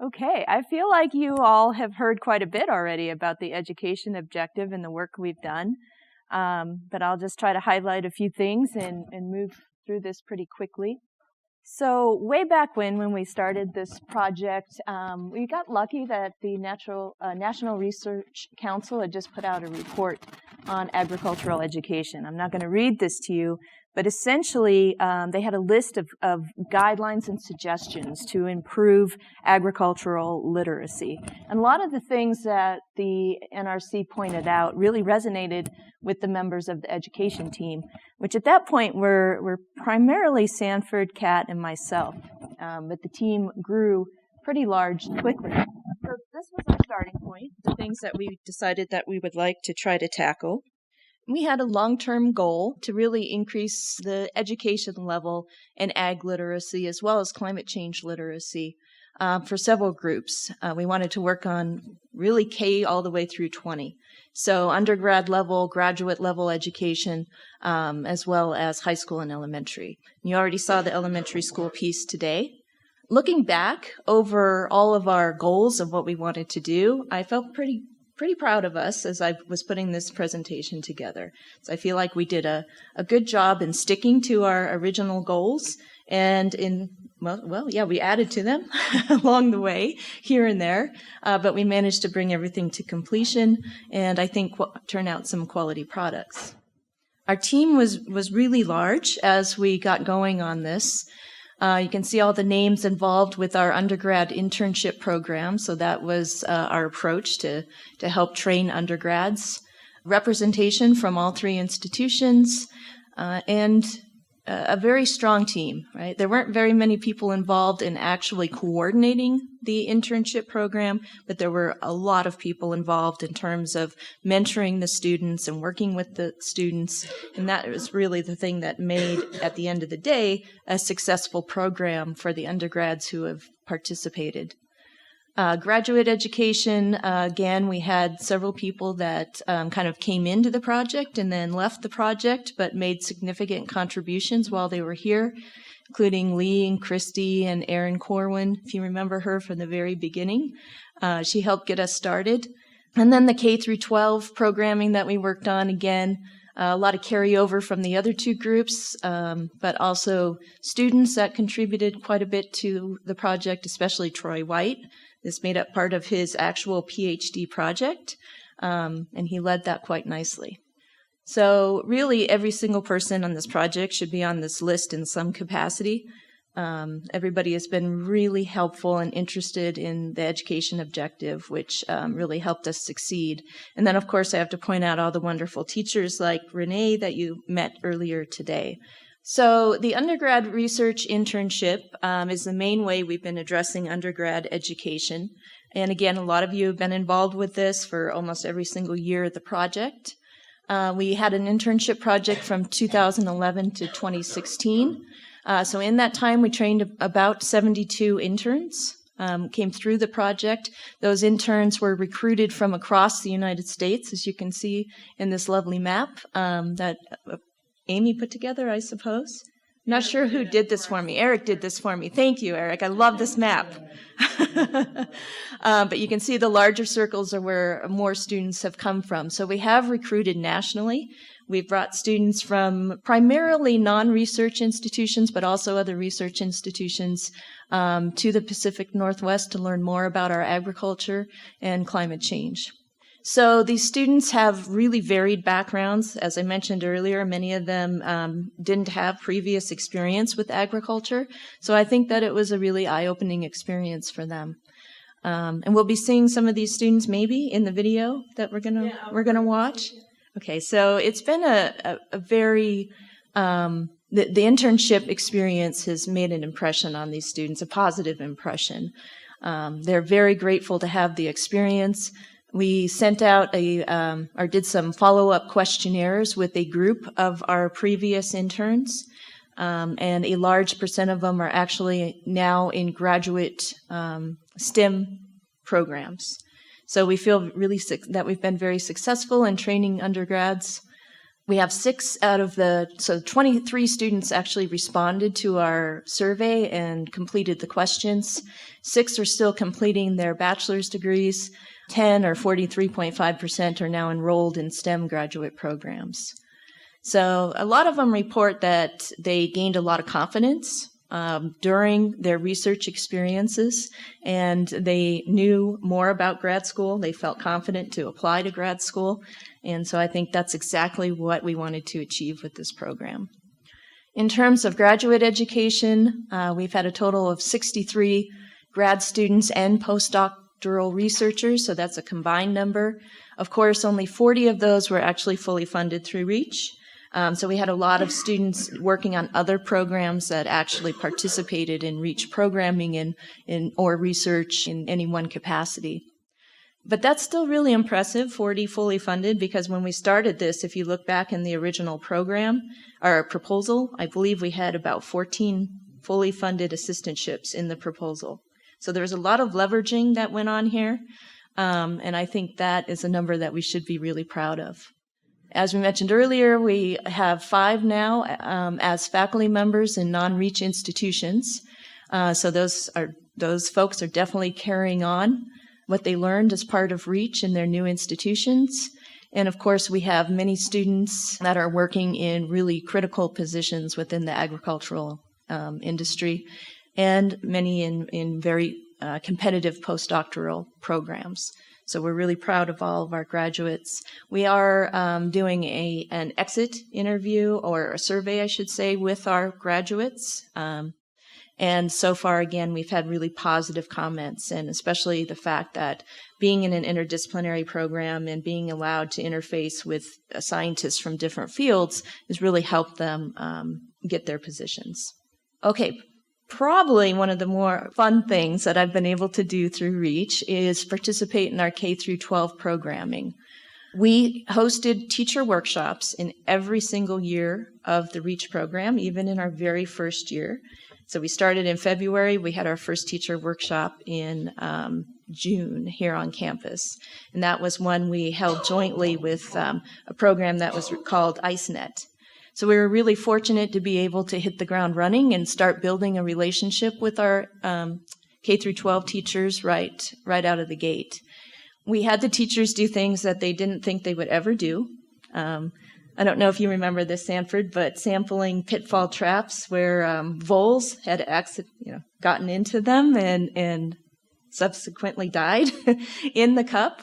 Okay, I feel like you all have heard quite a bit already about the education objective and the work we've done, but I'll just try to highlight a few things and move through this pretty quickly. So way back when we started this project, we got lucky that the National Research Council had just put out a report on agricultural education. I'm not going to read this to you, but essentially they had a list of guidelines and suggestions to improve agricultural literacy. And a lot of the things that the NRC pointed out really resonated with the members of the education team, which at that point were primarily Sanford, Kat, and myself. But the team grew pretty large quickly. So this was our starting point, the things that we decided that we would like to try to tackle. We had a long-term goal to really increase the education level in ag literacy as well as climate change literacy for several groups. We wanted to work on really K all the way through 20. So undergrad level, graduate level education, as well as high school and elementary. You already saw the elementary school piece today. Looking back over all of our goals of what we wanted to do, I felt pretty proud of us as I was putting this presentation together. So I feel like we did a good job in sticking to our original goals and we added to them along the way here and there, but we managed to bring everything to completion and I think turn out some quality products. Our team was really large as we got going on this. You can see all the names involved with our undergrad internship program. So that was our approach to help train undergrads. Representation from all three institutions and a very strong team, right? There weren't very many people involved in actually coordinating the internship program, but there were a lot of people involved in terms of mentoring the students and working with the students. And that was really the thing that made, at the end of the day, a successful program for the undergrads who have participated. Graduate education, again, we had several people that kind of came into the project and then left the project, but made significant contributions while they were here, including Lee and Christy and Erin Corwin, if you remember her from the very beginning. She helped get us started. And then the K12 programming that we worked on, again, a lot of carryover from the other two groups, but also students that contributed quite a bit to the project, especially Troy White. This made up part of his actual PhD project, and he led that quite nicely. So really, every single person on this project should be on this list in some capacity. Everybody has been really helpful and interested in the education objective, which really helped us succeed. And then, of course, I have to point out all the wonderful teachers like Renee that you met earlier today. So the undergrad research internship is the main way we've been addressing undergrad education. And again, a lot of you have been involved with this for almost every single year of the project. We had an internship project from 2011 to 2016. So in that time, we trained about 72 interns, came through the project. Those interns were recruited from across the United States, as you can see in this lovely map that Amy put together, I suppose. I'm not sure who did this for me. Eric did this for me. Thank you, Eric. I love this map. But you can see the larger circles are where more students have come from. So we have recruited nationally. We've brought students from primarily non-research institutions, but also other research institutions to the Pacific Northwest to learn more about our agriculture and climate change. So these students have really varied backgrounds. As I mentioned earlier, many of them didn't have previous experience with agriculture. So I think that it was a really eye-opening experience for them. And we'll be seeing some of these students maybe in the video that we're gonna watch. Okay, so it's been a very the internship experience has made an impression on these students, a positive impression. They're very grateful to have the experience. We sent out or did some follow-up questionnaires with a group of our previous interns, and a large percent of them are actually now in graduate STEM programs. So we feel really that we've been very successful in training undergrads. We have 23 students actually responded to our survey and completed the questions. 6 are still completing their bachelor's degrees. 10, or 43.5%, are now enrolled in STEM graduate programs. So a lot of them report that they gained a lot of confidence during their research experiences, and they knew more about grad school. They felt confident to apply to grad school, and so I think that's exactly what we wanted to achieve with this program. In terms of graduate education, we've had a total of 63 grad students and postdoctoral researchers, so that's a combined number. Of course, only 40 of those were actually fully funded through REACH. So we had a lot of students working on other programs that actually participated in REACH programming or research in any one capacity. But that's still really impressive, 40 fully funded, because when we started this, if you look back in the original program, our proposal, I believe we had about 14 fully funded assistantships in the proposal. So there was a lot of leveraging that went on here, and I think that is a number that we should be really proud of. As we mentioned earlier, we have 5 now as faculty members in non-REACH institutions. So those folks are definitely carrying on what they learned as part of REACH in their new institutions. And of course, we have many students that are working in really critical positions within the agricultural industry, and many in very competitive postdoctoral programs. So we're really proud of all of our graduates. We are doing an exit interview, or a survey, I should say, with our graduates. And so far, again, we've had really positive comments, and especially the fact that being in an interdisciplinary program and being allowed to interface with scientists from different fields has really helped them get their positions. Okay. Probably one of the more fun things that I've been able to do through REACH is participate in our K12 programming. We hosted teacher workshops in every single year of the REACH program, even in our very first year. So we started in February. We had our first teacher workshop in June here on campus. And that was one we held jointly with a program that was called IceNet. So we were really fortunate to be able to hit the ground running and start building a relationship with our K-12 teachers right out of the gate. We had the teachers do things that they didn't think they would ever do. I don't know if you remember this, Sanford, but sampling pitfall traps where voles had gotten into them and subsequently died in the cup.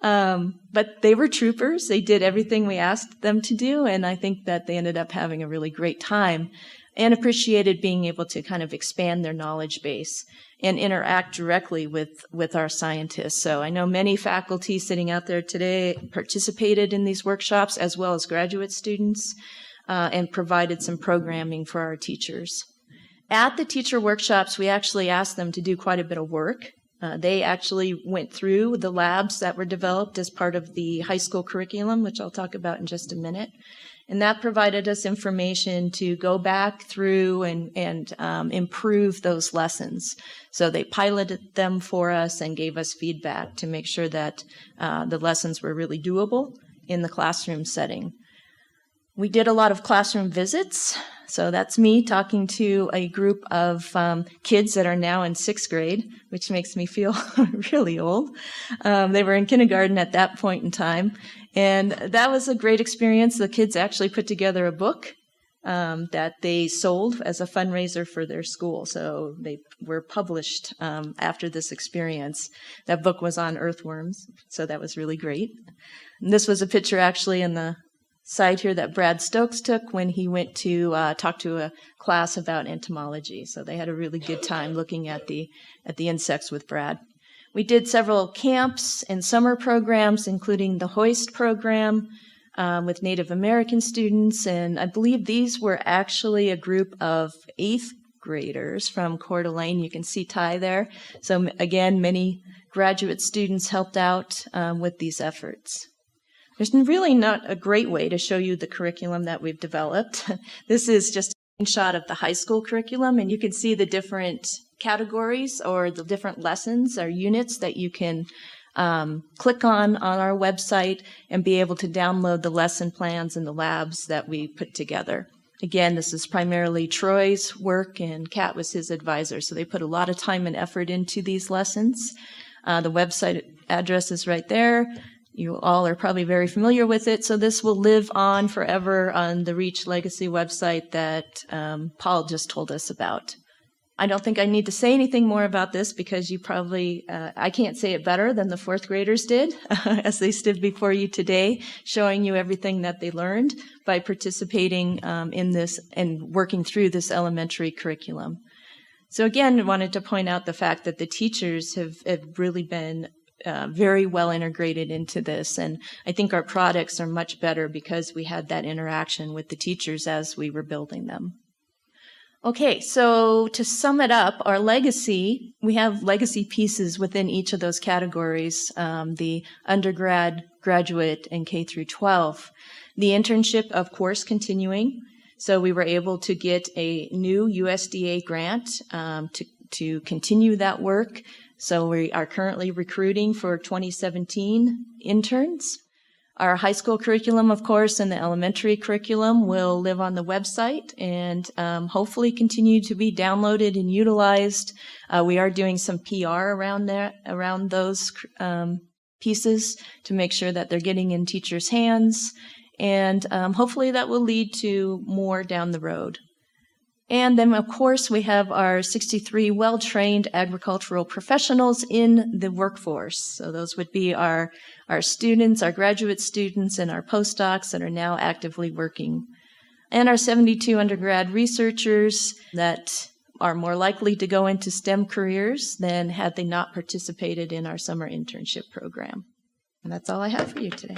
But they were troopers. They did everything we asked them to do, and I think that they ended up having a really great time and appreciated being able to kind of expand their knowledge base and interact directly with our scientists. So I know many faculty sitting out there today participated in these workshops, as well as graduate students, and provided some programming for our teachers. At the teacher workshops, we actually asked them to do quite a bit of work. They actually went through the labs that were developed as part of the high school curriculum, which I'll talk about in just a minute. And that provided us information to go back through and improve those lessons. So they piloted them for us and gave us feedback to make sure that the lessons were really doable in the classroom setting. We did a lot of classroom visits. So that's me talking to a group of kids that are now in 6th grade, which makes me feel really old. They were in kindergarten at that point in time. And that was a great experience. The kids actually put together a book that they sold as a fundraiser for their school. So they were published after this experience. That book was on earthworms, so that was really great. And this was a picture actually in the side here that Brad Stokes took when he went to talk to a class about entomology. So they had a really good time looking at the insects with Brad. We did several camps and summer programs, including the Hoist program with Native American students. And I believe these were actually a group of 8th graders from Coeur d'Alene. You can see Ty there. So again, many graduate students helped out with these efforts. There's really not a great way to show you the curriculum that we've developed. This is just a screenshot of the high school curriculum, and you can see the different categories or the different lessons or units that you can click on our website and be able to download the lesson plans and the labs that we put together. Again, this is primarily Troy's work, and Kat was his advisor, so they put a lot of time and effort into these lessons. The website address is right there. You all are probably very familiar with it, so this will live on forever on the REACCH Legacy website that Paul just told us about. I don't think I need to say anything more about this because you probably, I can't say it better than the fourth graders did as they stood before you today, showing you everything that they learned by participating in this and working through this elementary curriculum. So again, I wanted to point out the fact that the teachers have really been very well integrated into this, and I think our products are much better because we had that interaction with the teachers as we were building them. Okay, so to sum it up, our legacy, we have legacy pieces within each of those categories, the undergrad, graduate, and K through 12. The internship, of course, continuing. So we were able to get a new USDA grant to continue that work. So we are currently recruiting for 2017 interns. Our high school curriculum, of course, and the elementary curriculum will live on the website and hopefully continue to be downloaded and utilized. We are doing some PR around those pieces to make sure that they're getting in teachers' hands, and hopefully that will lead to more down the road. And then, of course, we have our 63 well-trained agricultural professionals in the workforce. So those would be our students, our graduate students, and our postdocs that are now actively working. And our 72 undergrad researchers that are more likely to go into STEM careers than had they not participated in our summer internship program. And that's all I have for you today.